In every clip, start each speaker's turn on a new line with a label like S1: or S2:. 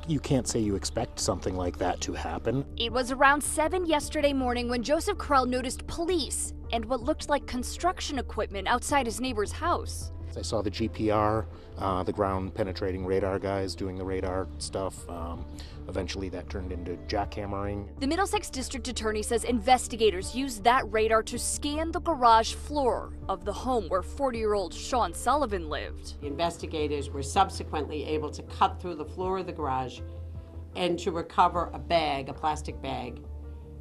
S1: You can't say you expect something like that to happen.
S2: It was around 7 yesterday morning when Joseph Krell noticed police and what looked like construction equipment outside his neighbor's house.
S1: I saw the GPR, the ground penetrating radar guys doing the radar stuff. Eventually that turned into jackhammering.
S2: The Middlesex District Attorney says investigators used that radar to scan the garage floor of the home where 40-year-old Shawn Sullivan lived.
S3: The investigators were subsequently able to cut through the floor of the garage and to recover a bag, a plastic bag,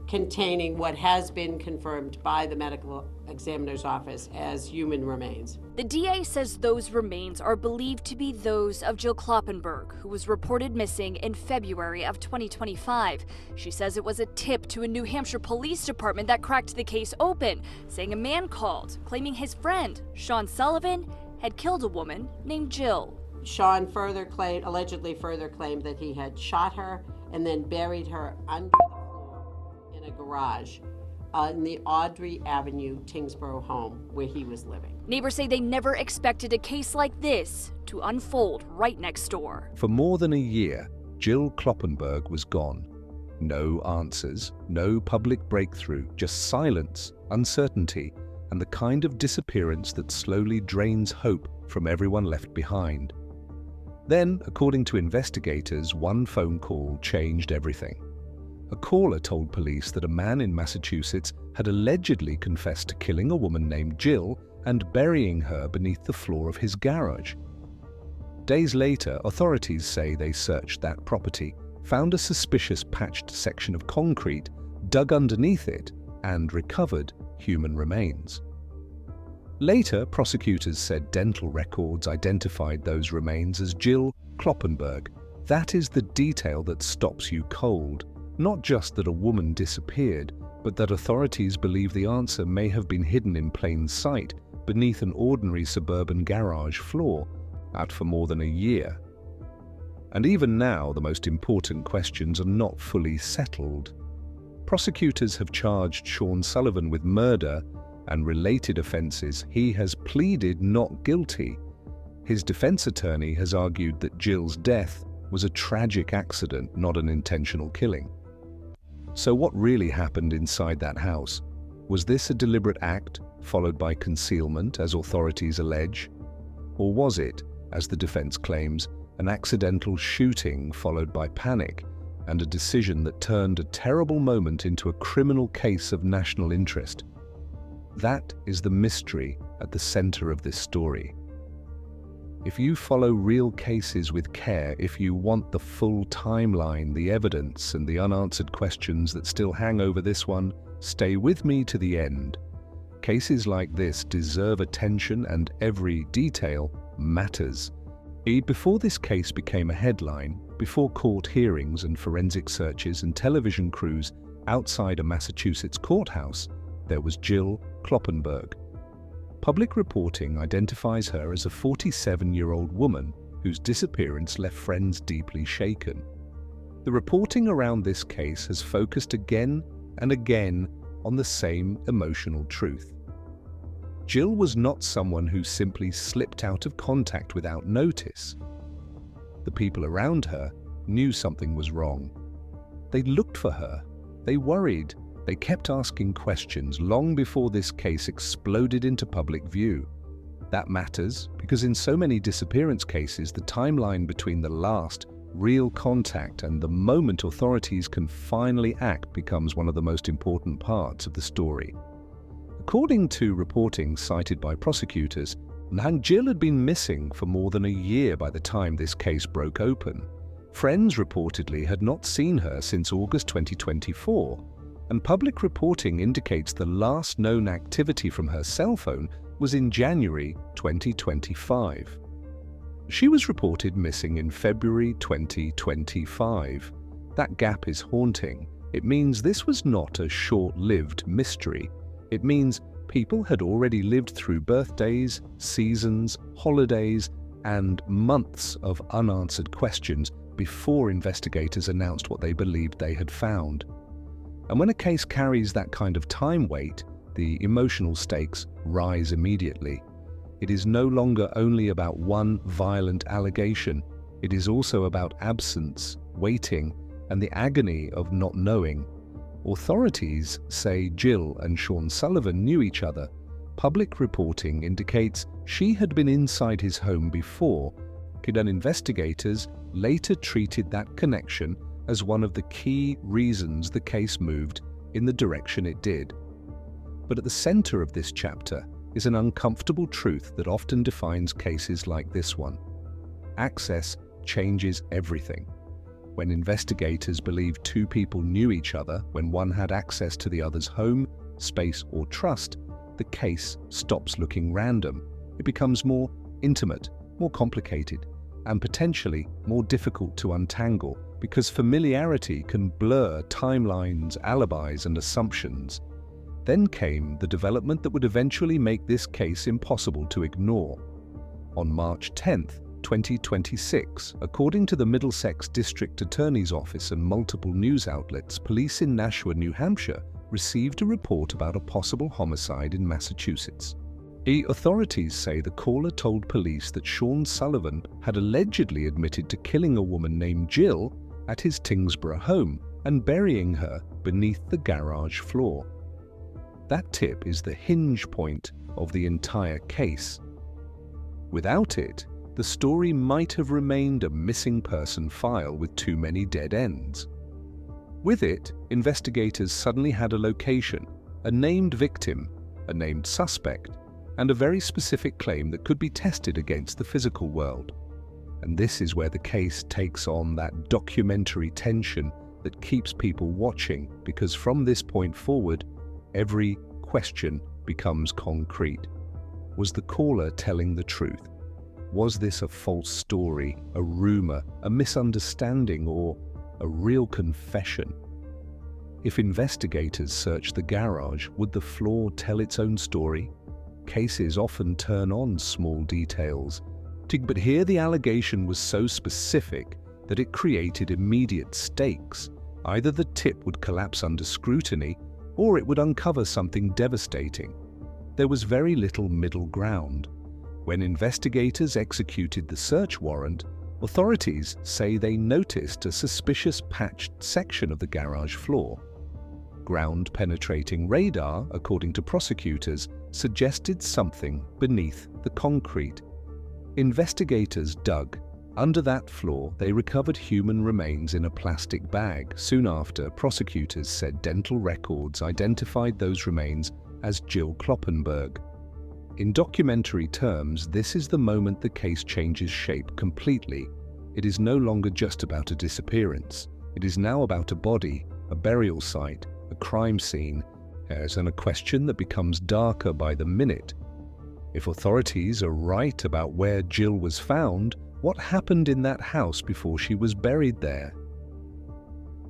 S3: containing what has been confirmed by the medical examiner's office as human remains.
S2: The DA says those remains are believed to be those of Jill Kloppenburg, who was reported missing in February of 2025. She says it was a tip to a New Hampshire police department that cracked the case open, saying a man called, claiming his friend, Shawn Sullivan, had killed a woman named Jill.
S3: Shawn allegedly further claimed that he had shot her and then buried her under the floor in a garage in the Audrey Avenue, Tingsboro home where he was living.
S2: Neighbors say they never expected a case like this to unfold right next door.
S4: For more than a year, Jill Kloppenburg was gone. No answers, no public breakthrough, just silence, uncertainty, and the kind of disappearance that slowly drains hope from everyone left behind. Then, according to investigators, one phone call changed everything. A caller told police that a man in Massachusetts had allegedly confessed to killing a woman named Jill and burying her beneath the floor of his garage. Days later, authorities say they searched that property, found a suspicious patched section of concrete, dug underneath it, and recovered human remains. Later, prosecutors said dental records identified those remains as Jill Kloppenburg. That is the detail that stops you cold. Not just that a woman disappeared, but that authorities believe the answer may have been hidden in plain sight beneath an ordinary suburban garage floor, out for more than a year. And even now, the most important questions are not fully settled. Prosecutors have charged Shawn Sullivan with murder and related offenses. He has pleaded not guilty. His defense attorney has argued that Jill's death was a tragic accident, not an intentional killing. So what really happened inside that house? Was this a deliberate act, followed by concealment, as authorities allege? Or was it, as the defense claims, an accidental shooting followed by panic and a decision that turned a terrible moment into a criminal case of national interest? That is the mystery at the center of this story. If you follow real cases with care, if you want the full timeline, the evidence, and the unanswered questions that still hang over this one, stay with me to the end. Cases like this deserve attention, and every detail matters. Before this case became a headline, before court hearings and forensic searches and television crews outside a Massachusetts courthouse, there was Jill Kloppenburg. Public reporting identifies her as a 47-year-old woman whose disappearance left friends deeply shaken. The reporting around this case has focused again and again on the same emotional truth. Jill was not someone who simply slipped out of contact without notice. The people around her knew something was wrong. They looked for her. They worried. They kept asking questions long before this case exploded into public view. That matters because in so many disappearance cases, the timeline between the last real contact and the moment authorities can finally act becomes one of the most important parts of the story. According to reporting cited by prosecutors, Jill had been missing for more than a year by the time this case broke open. Friends reportedly had not seen her since August 2024. And public reporting indicates the last known activity from her cell phone was in January 2025. She was reported missing in February 2025. That gap is haunting. It means this was not a short-lived mystery. It means people had already lived through birthdays, seasons, holidays, and months of unanswered questions before investigators announced what they believed they had found. And when a case carries that kind of time weight, the emotional stakes rise immediately. It is no longer only about one violent allegation. It is also about absence, waiting, and the agony of not knowing. Authorities say Jill and Shawn Sullivan knew each other. Public reporting indicates she had been inside his home before, and investigators later treated that connection as one of the key reasons the case moved in the direction it did. But at the center of this chapter is an uncomfortable truth that often defines cases like this one. Access changes everything. When investigators believe two people knew each other when one had access to the other's home, space, or trust, the case stops looking random. It becomes more intimate, more complicated, and potentially more difficult to untangle because familiarity can blur timelines, alibis, and assumptions. Then came the development that would eventually make this case impossible to ignore. On March 10th, 2026, according to the Middlesex District Attorney's Office and multiple news outlets, police in Nashua, New Hampshire, received a report about a possible homicide in Massachusetts. Authorities say the caller told police that Shawn Sullivan had allegedly admitted to killing a woman named Jill at his Tingsboro home and burying her beneath the garage floor. That tip is the hinge point of the entire case. Without it, the story might have remained a missing person file with too many dead ends. With it, investigators suddenly had a location, a named victim, a named suspect, and a very specific claim that could be tested against the physical world. And this is where the case takes on that documentary tension that keeps people watching, because from this point forward, every question becomes concrete. Was the caller telling the truth? Was this a false story, a rumor, a misunderstanding, or a real confession? If investigators searched the garage, would the floor tell its own story? Cases often turn on small details. But here the allegation was so specific that it created immediate stakes. Either the tip would collapse under scrutiny, or it would uncover something devastating. There was very little middle ground. When investigators executed the search warrant, authorities say they noticed a suspicious patched section of the garage floor. Ground-penetrating radar, according to prosecutors, suggested something beneath the concrete. Investigators dug. Under that floor, they recovered human remains in a plastic bag. Soon after, prosecutors said dental records identified those remains as Jill Kloppenburg. In documentary terms, this is the moment the case changes shape completely. It is no longer just about a disappearance. It is now about a body, a burial site, a crime scene, and a question that becomes darker by the minute. If authorities are right about where Jill was found, what happened in that house before she was buried there?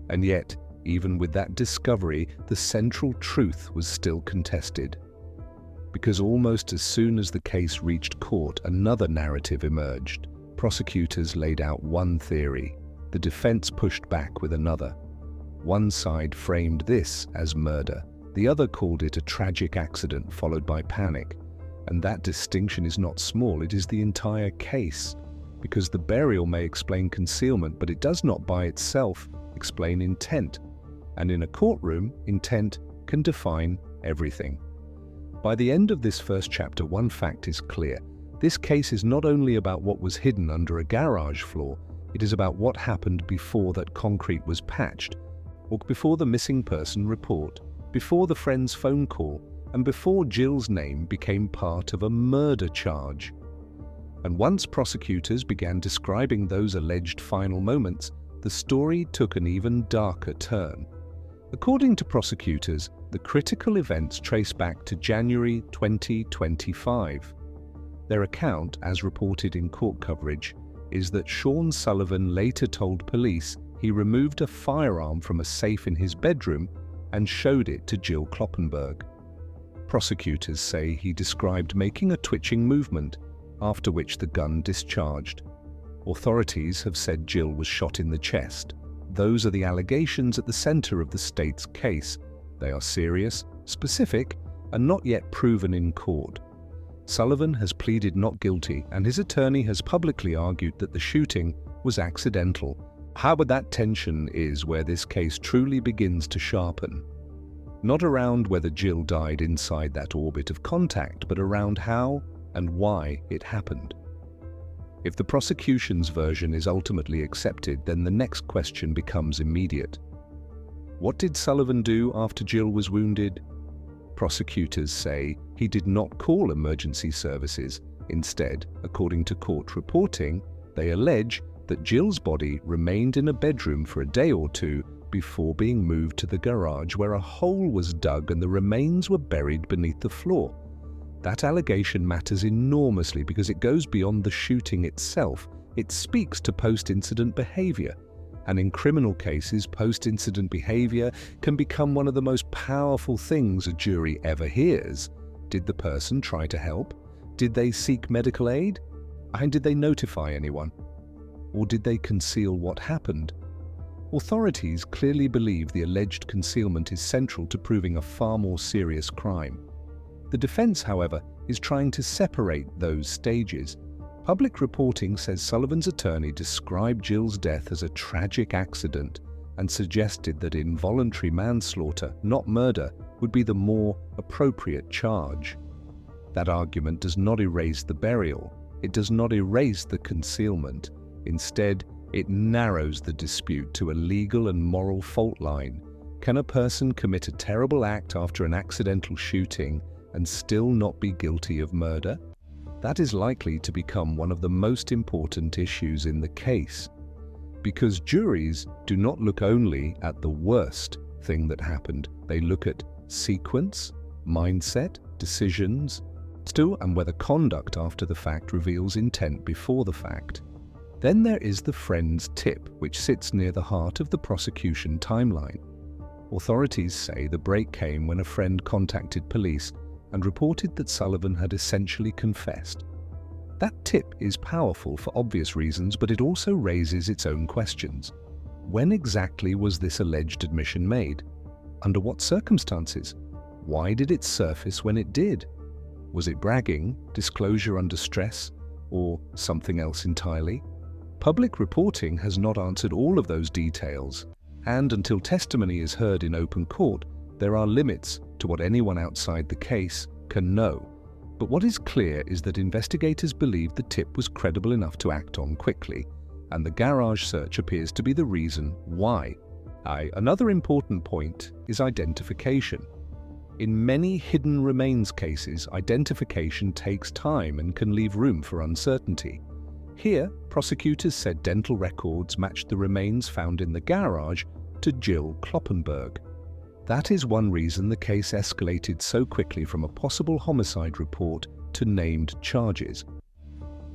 S4: And yet, even with that discovery, the central truth was still contested. Because almost as soon as the case reached court, another narrative emerged. Prosecutors laid out one theory. The defense pushed back with another. One side framed this as murder. The other called it a tragic accident followed by panic. And that distinction is not small, it is the entire case. Because the burial may explain concealment, but it does not by itself explain intent. And in a courtroom, intent can define everything. By the end of this first chapter, one fact is clear. This case is not only about what was hidden under a garage floor, it is about what happened before that concrete was patched, or before the missing person report, before the friend's phone call, and before Jill's name became part of a murder charge. And once prosecutors began describing those alleged final moments, the story took an even darker turn. According to prosecutors, the critical events trace back to January 2025. Their account, as reported in court coverage, is that Shawn Sullivan later told police he removed a firearm from a safe in his bedroom and showed it to Jill Kloppenburg. Prosecutors say he described making a twitching movement, after which the gun discharged. Authorities have said Jill was shot in the chest. Those are the allegations at the center of the state's case. They are serious, specific, and not yet proven in court. Sullivan has pleaded not guilty, and his attorney has publicly argued that the shooting was accidental. However, that tension is where this case truly begins to sharpen. Not around whether Jill died inside that orbit of contact, but around how and why it happened. If the prosecution's version is ultimately accepted, then the next question becomes immediate. What did Sullivan do after Jill was wounded? Prosecutors say he did not call emergency services. Instead, according to court reporting, they allege that Jill's body remained in a bedroom for a day or two before being moved to the garage, where a hole was dug and the remains were buried beneath the floor. That allegation matters enormously because it goes beyond the shooting itself. It speaks to post-incident behavior. And in criminal cases, post-incident behavior can become one of the most powerful things a jury ever hears. Did the person try to help? Did they seek medical aid? And did they notify anyone? Or did they conceal what happened? Authorities clearly believe the alleged concealment is central to proving a far more serious crime. The defense, however, is trying to separate those stages. Public reporting says Sullivan's attorney described Jill's death as a tragic accident and suggested that involuntary manslaughter, not murder, would be the more appropriate charge. That argument does not erase the burial. It does not erase the concealment. Instead, it narrows the dispute to a legal and moral fault line. Can a person commit a terrible act after an accidental shooting and still not be guilty of murder? That is likely to become one of the most important issues in the case, because juries do not look only at the worst thing that happened. They look at sequence, mindset, decisions, and whether conduct after the fact reveals intent before the fact. Then there is the friend's tip, which sits near the heart of the prosecution timeline. Authorities say the break came when a friend contacted police and reported that Sullivan had essentially confessed. That tip is powerful for obvious reasons, but it also raises its own questions. When exactly was this alleged admission made? Under what circumstances? Why did it surface when it did? Was it bragging, disclosure under stress, or something else entirely? Public reporting has not answered all of those details, and until testimony is heard in open court, there are limits to what anyone outside the case can know. But what is clear is that investigators believe the tip was credible enough to act on quickly, and the garage search appears to be the reason why. Another important point is identification. In many hidden remains cases, identification takes time and can leave room for uncertainty. Here, prosecutors said dental records matched the remains found in the garage to Jill Kloppenburg. That is one reason the case escalated so quickly from a possible homicide report to named charges.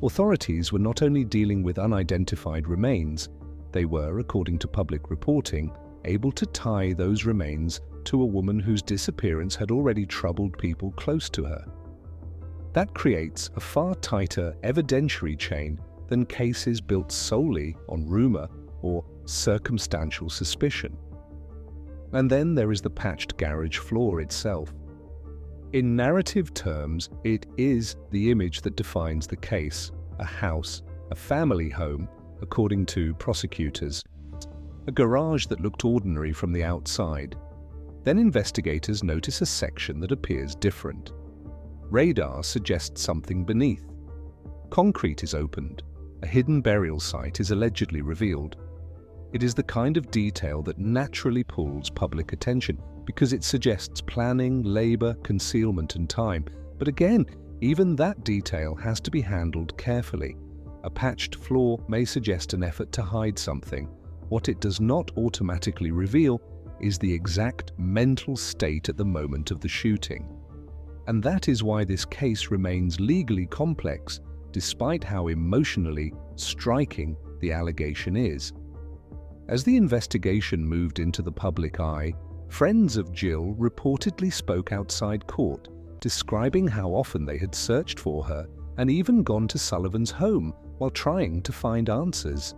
S4: Authorities were not only dealing with unidentified remains, they were, according to public reporting, able to tie those remains to a woman whose disappearance had already troubled people close to her. That creates a far tighter evidentiary chain than cases built solely on rumor or circumstantial suspicion. And then there is the patched garage floor itself. In narrative terms, it is the image that defines the case: a house, a family home, according to prosecutors, a garage that looked ordinary from the outside. Then investigators notice a section that appears different. Radar suggests something beneath. Concrete is opened. A hidden burial site is allegedly revealed. It is the kind of detail that naturally pulls public attention because it suggests planning, labor, concealment, and time. But again, even that detail has to be handled carefully. A patched floor may suggest an effort to hide something. What it does not automatically reveal is the exact mental state at the moment of the shooting. And that is why this case remains legally complex, despite how emotionally striking the allegation is. As the investigation moved into the public eye, friends of Jill reportedly spoke outside court, describing how often they had searched for her and even gone to Sullivan's home while trying to find answers.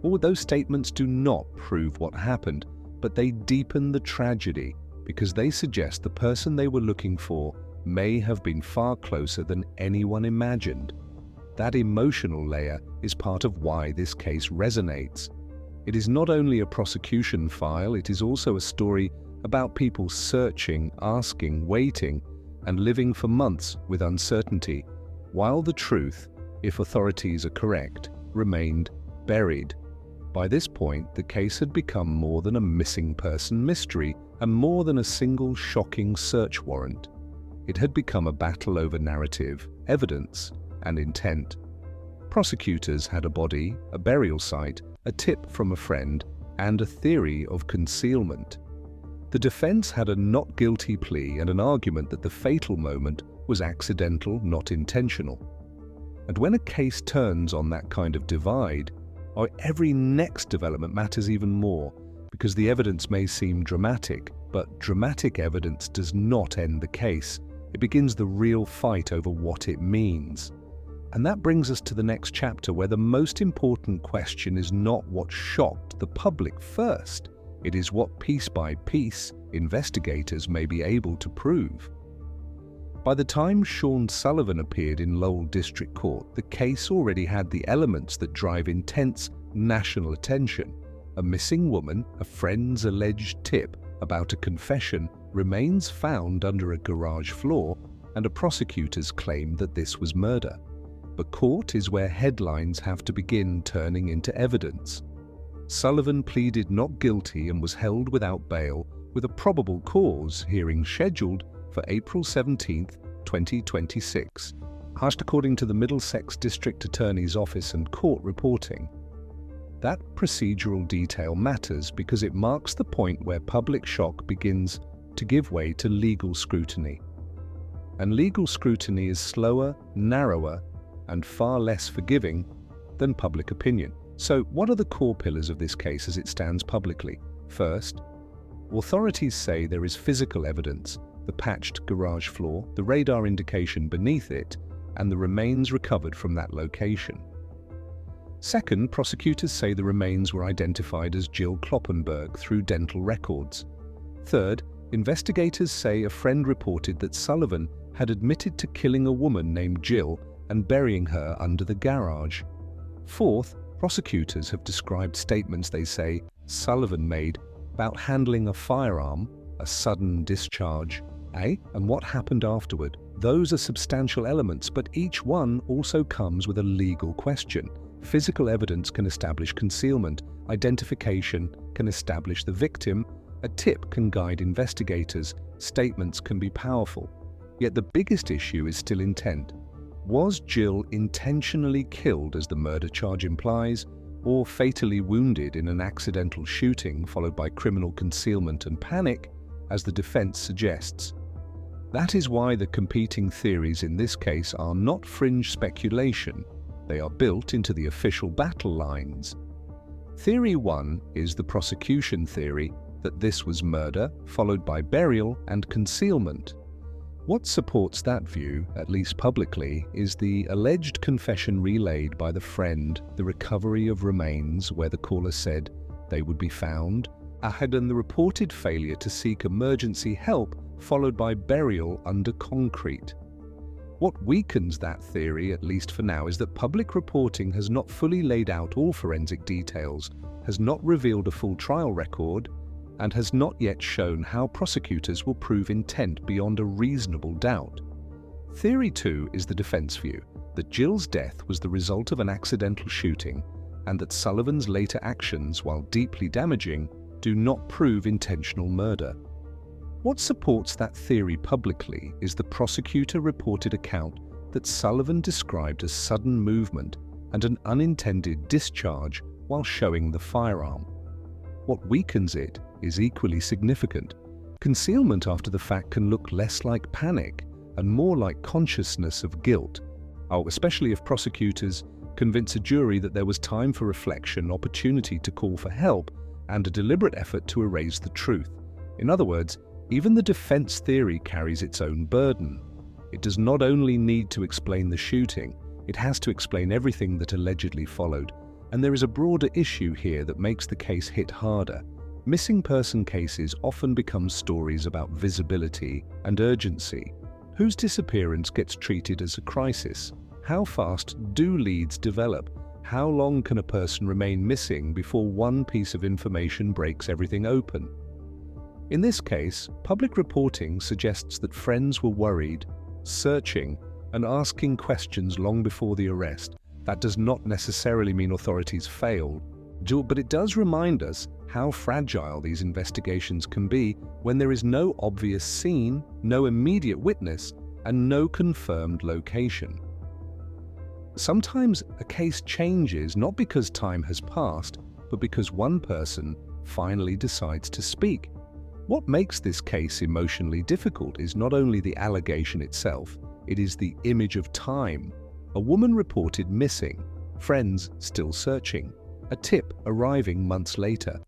S4: All those statements do not prove what happened, but they deepen the tragedy because they suggest the person they were looking for may have been far closer than anyone imagined. That emotional layer is part of why this case resonates. It is not only a prosecution file, it is also a story about people searching, asking, waiting, and living for months with uncertainty, while the truth, if authorities are correct, remained buried. By this point, the case had become more than a missing person mystery and more than a single shocking search warrant. It had become a battle over narrative, evidence, and intent. Prosecutors had a body, a burial site, a tip from a friend, and a theory of concealment. The defense had a not guilty plea and an argument that the fatal moment was accidental, not intentional. And when a case turns on that kind of divide, every next development matters even more, because the evidence may seem dramatic, but dramatic evidence does not end the case. It begins the real fight over what it means. And that brings us to the next chapter, where the most important question is not what shocked the public first. It is what, piece by piece, investigators may be able to prove. By the time Shawn Sullivan appeared in Lowell District Court, the case already had the elements that drive intense national attention. A missing woman, a friend's alleged tip about a confession, remains found under a garage floor, and a prosecutor's claim that this was murder. But court is where headlines have to begin turning into evidence. Sullivan pleaded not guilty and was held without bail, with a probable cause hearing scheduled for April 17, 2026, according to the Middlesex District Attorney's Office and court reporting. That procedural detail matters because it marks the point where public shock begins to give way to legal scrutiny. And legal scrutiny is slower, narrower, and far less forgiving than public opinion. So, what are the core pillars of this case as it stands publicly? First, authorities say there is physical evidence: the patched garage floor, the radar indication beneath it, and the remains recovered from that location. Second, prosecutors say the remains were identified as Jill Kloppenburg through dental records. Third, investigators say a friend reported that Sullivan had admitted to killing a woman named Jill and burying her under the garage. Fourth, prosecutors have described statements they say Sullivan made about handling a firearm, a sudden discharge, and what happened afterward. Those are substantial elements, but each one also comes with a legal question. Physical evidence can establish concealment, identification can establish the victim, a tip can guide investigators, statements can be powerful. Yet the biggest issue is still intent. Was Jill intentionally killed, as the murder charge implies, or fatally wounded in an accidental shooting followed by criminal concealment and panic, as the defense suggests? That is why the competing theories in this case are not fringe speculation. They are built into the official battle lines. Theory 1 is the prosecution theory that this was murder, followed by burial and concealment. What supports that view, at least publicly, is the alleged confession relayed by the friend, the recovery of remains where the caller said they would be found, and the reported failure to seek emergency help, followed by burial under concrete. What weakens that theory, at least for now, is that public reporting has not fully laid out all forensic details, has not revealed a full trial record, and has not yet shown how prosecutors will prove intent beyond a reasonable doubt. Theory 2 is the defense view, that Jill's death was the result of an accidental shooting, and that Sullivan's later actions, while deeply damaging, do not prove intentional murder. What supports that theory publicly is the prosecutor-reported account that Sullivan described as sudden movement and an unintended discharge while showing the firearm. What weakens it is equally significant. Concealment after the fact can look less like panic and more like consciousness of guilt, especially if prosecutors convince a jury that there was time for reflection, opportunity to call for help, and a deliberate effort to erase the truth. In other words, even the defense theory carries its own burden. It does not only need to explain the shooting, it has to explain everything that allegedly followed. And there is a broader issue here that makes the case hit harder. Missing person cases often become stories about visibility and urgency. Whose disappearance gets treated as a crisis? How fast do leads develop? how long can a person remain missing before one piece of information breaks everything open? In this case, public reporting suggests that friends were worried, searching, and asking questions long before the arrest. That does not necessarily mean authorities failed, but it does remind us how fragile these investigations can be when there is no obvious scene, no immediate witness, and no confirmed location. Sometimes a case changes not because time has passed, but because one person finally decides to speak. What makes this case emotionally difficult is not only the allegation itself, it is the image of time. A woman reported missing, friends still searching, a tip arriving months later,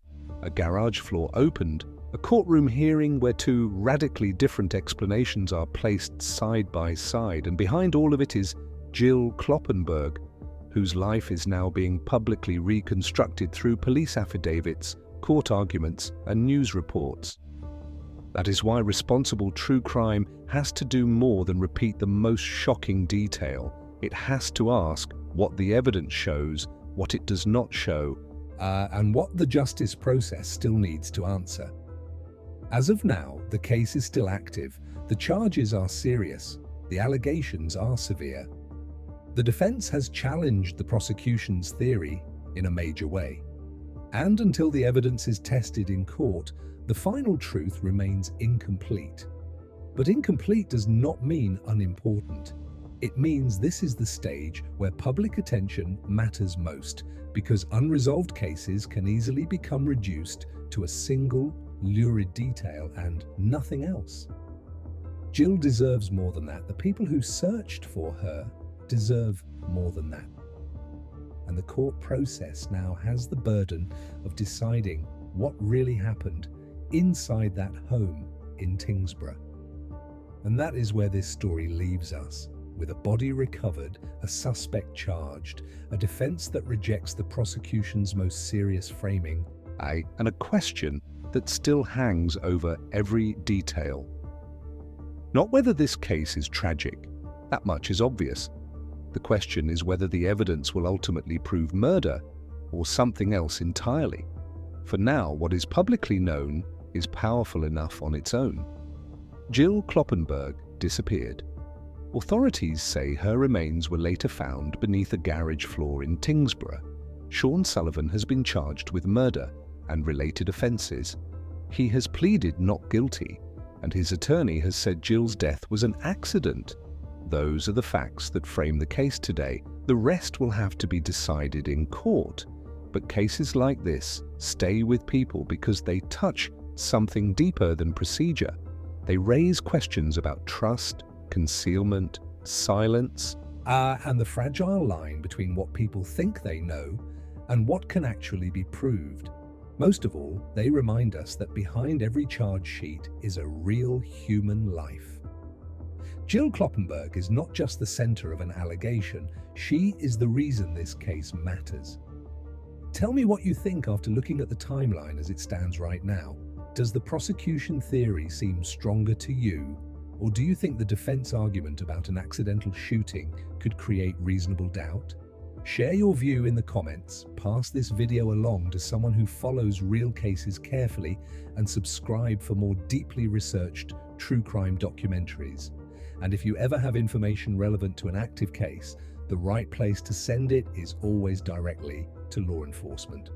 S4: a garage floor opened, a courtroom hearing where two radically different explanations are placed side by side, and behind all of it is Jill Kloppenburg, whose life is now being publicly reconstructed through police affidavits, court arguments, and news reports. That is why responsible true crime has to do more than repeat the most shocking detail. It has to ask what the evidence shows, what it does not show, and what the justice process still needs to answer. As of now, the case is still active, the charges are serious, the allegations are severe. The defense has challenged the prosecution's theory in a major way. And until the evidence is tested in court, the final truth remains incomplete. But incomplete does not mean unimportant. It means this is the stage where public attention matters most, because unresolved cases can easily become reduced to a single, lurid detail and nothing else. Jill deserves more than that. The people who searched for her deserve more than that. And the court process now has the burden of deciding what really happened inside that home in Tingsboro. And that is where this story leaves us, with a body recovered, a suspect charged, a defense that rejects the prosecution's most serious framing, and a question that still hangs over every detail. Not whether this case is tragic, that much is obvious. The question is whether the evidence will ultimately prove murder or something else entirely. For now, what is publicly known is powerful enough on its own. Jill Kloppenburg disappeared. Authorities say her remains were later found beneath a garage floor in Tingsboro. Shawn Sullivan has been charged with murder and related offences. He has pleaded not guilty, and his attorney has said Jill's death was an accident. Those are the facts that frame the case today. The rest will have to be decided in court. But cases like this stay with people because they touch something deeper than procedure. They raise questions about trust, concealment, silence, and the fragile line between what people think they know and what can actually be proved. Most of all, they remind us that behind every charge sheet is a real human life. Jill Kloppenburg is not just the center of an allegation, she is the reason this case matters. Tell me what you think after looking at the timeline as it stands right now. Does the prosecution theory seem stronger to you, or do you think the defense argument about an accidental shooting could create reasonable doubt? Share your view in the comments, pass this video along to someone who follows real cases carefully, and subscribe for more deeply researched true crime documentaries. And if you ever have information relevant to an active case, the right place to send it is always directly to law enforcement.